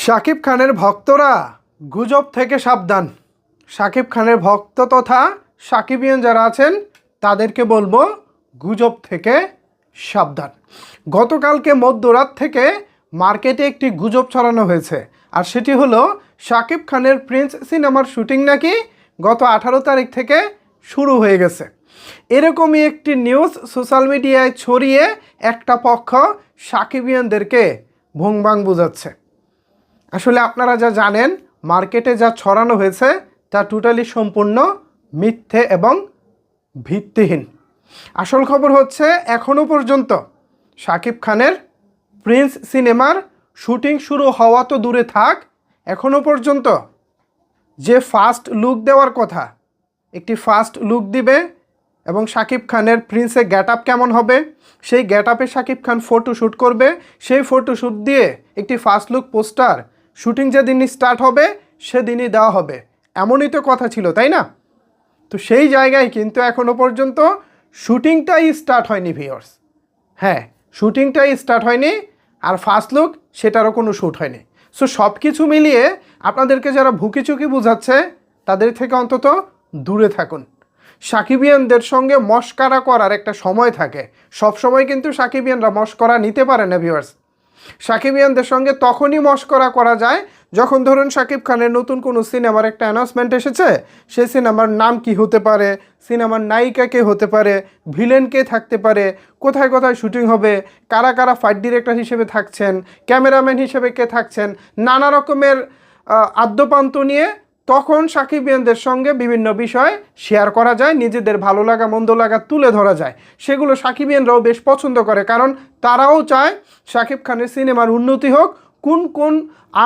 শাকিব খানের ভক্তরা গুজব থেকে সাবধান। শাকিব খানের ভক্ত তথা সাকিবিয়ান যারা আছেন তাদেরকে বলবো গুজব থেকে সাবধান। গতকালকে মধ্যরাত থেকে মার্কেটে একটি গুজব ছড়ানো হয়েছে, আর সেটি হলো শাকিব খানের প্রিন্স সিনেমার শুটিং নাকি গত 18 তারিখ থেকে শুরু হয়ে গেছে। এরকমই একটি নিউজ সোশ্যাল মিডিয়ায় ছড়িয়ে একটা পক্ষ সাকিবিয়ানদেরকে ভুংবাং বোঝাচ্ছে। আসলে আপনারা যা জানেন, মার্কেটে যা ছড়ানো হয়েছে তা টোটালি সম্পূর্ণ মিথ্যে এবং ভিত্তিহীন। আসল খবর হচ্ছে, এখনও পর্যন্ত শাকিব খানের প্রিন্স সিনেমার শুটিং শুরু হওয়া তো দূরে থাক, এখনও পর্যন্ত যে ফার্স্ট লুক দেওয়ার কথা, একটি ফার্স্ট লুক দিবে এবং শাকিব খানের প্রিন্সের গেট আপ কেমন হবে সেই গেট আপে শাকিব খান ফটোশ্যুট করবে, সেই ফটোশ্যুট দিয়ে একটি ফার্স্ট লুক পোস্টার শুটিং যেদিনই স্টার্ট হবে সেদিনই দেওয়া হবে, এমনই তো কথা ছিল, তাই না? তো সেই জায়গায় কিন্তু এখনও পর্যন্ত শুটিংটাই স্টার্ট হয়নি ভিউয়ার্স। হ্যাঁ, শুটিংটাই স্টার্ট হয়নি, আর ফার্স্ট লুক সেটারও কোনো শ্যুট হয়নি। সো সব কিছু মিলিয়ে আপনাদেরকে যারা ভুকিচুকি বোঝাচ্ছে তাদের থেকে অন্তত দূরে থাকুন। সাকিবিয়ানদের সঙ্গে মশকরা করার একটা সময় থাকে, সব সময় কিন্তু সাকিবিয়ানরা মশকরা নিতে পারে না ভিউয়ার্স। সাকিবিয়ানদের সঙ্গে তখনই মশকরা করা যায় যখন ধরুন শাকিব খানের নতুন কোনো সিনেমার একটা অ্যানাউন্সমেন্ট এসেছে, সেই সিনেমার নাম কি হতে পারে, সিনেমার নায়িকা কে হতে পারে, ভিলেন কে থাকতে পারে, কোথায় কোথায় শুটিং হবে, কারা কারা ফাইট ডিরেক্টর হিসেবে থাকছেন, ক্যামেরাম্যান হিসেবে কে থাকছেন, নানা রকমের আদ্যপান্ত নিয়ে তখন সাকিবিয়ানদের সঙ্গে বিভিন্ন বিষয় শেয়ার করা যায়, নিজেদের ভালো লাগা মন্দ লাগা তুলে ধরা যায়। সেগুলো সাকিবিয়ানরাও বেশ পছন্দ করে, কারণ তারাও চায় শাকিব খানের সিনেমার উন্নতি হোক, কোন কোন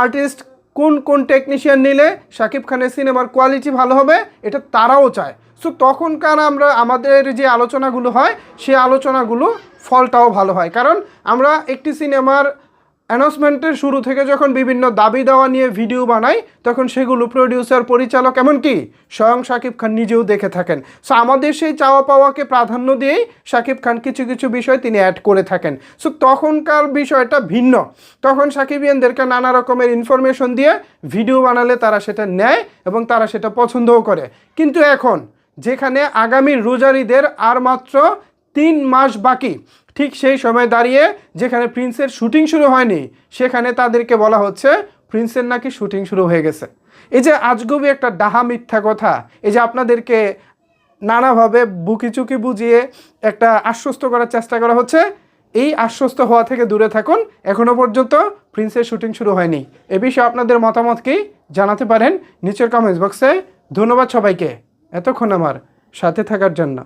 আর্টিস্ট কোন কোন টেকনিশিয়ান নিলে শাকিব খানের সিনেমার কোয়ালিটি ভালো হবে এটা তারাও চায়। সো তখনকার আমাদের যে আলোচনাগুলো হয় সেই আলোচনাগুলো ফলটাও ভালো হয়, কারণ আমরা একটি সিনেমার অ্যানাউন্সমেন্টের শুরু থেকে যখন বিভিন্ন দাবি দেওয়া নিয়ে ভিডিও বানাই তখন সেগুলো প্রডিউসার, পরিচালক, এমনকি স্বয়ং শাকিব খান নিজেও দেখে থাকেন। সো আমাদের সেই চাওয়া পাওয়াকে প্রাধান্য দিয়েই শাকিব খান কিছু কিছু বিষয় তিনি অ্যাড করে থাকেন। সো তখনকার বিষয়টা ভিন্ন, তখন সাকিবিয়ানদেরকে নানা রকমের ইনফরমেশন দিয়ে ভিডিও বানালে তারা সেটা নেয় এবং তারা সেটা পছন্দও করে। কিন্তু এখন যেখানে আগামী রোজার ঈদের আর মাত্র 3 মাস বাকি, ঠিক সেই সময় দাঁড়িয়ে যেখানে প্রিন্সের শুটিং শুরু হয়নি সেখানে তাদেরকে বলা হচ্ছে প্রিন্সের নাকি শুটিং শুরু হয়ে গেছে। এই যে আজগুবি একটা ডাহা মিথ্যা কথা, এই যে আপনাদেরকে নানাভাবে বুকিচুকি বুঝিয়ে একটা আশ্বস্ত করার চেষ্টা করা হচ্ছে, এই আশ্বস্ত হওয়া থেকে দূরে থাকুন। এখনও পর্যন্ত প্রিন্সের শুটিং শুরু হয়নি। এ বিষয়ে আপনাদের মতামত কি জানাতে পারেন নিচের কমেন্টস বক্সে। ধন্যবাদ সবাইকে এতক্ষণ আমার সাথে থাকার জন্য।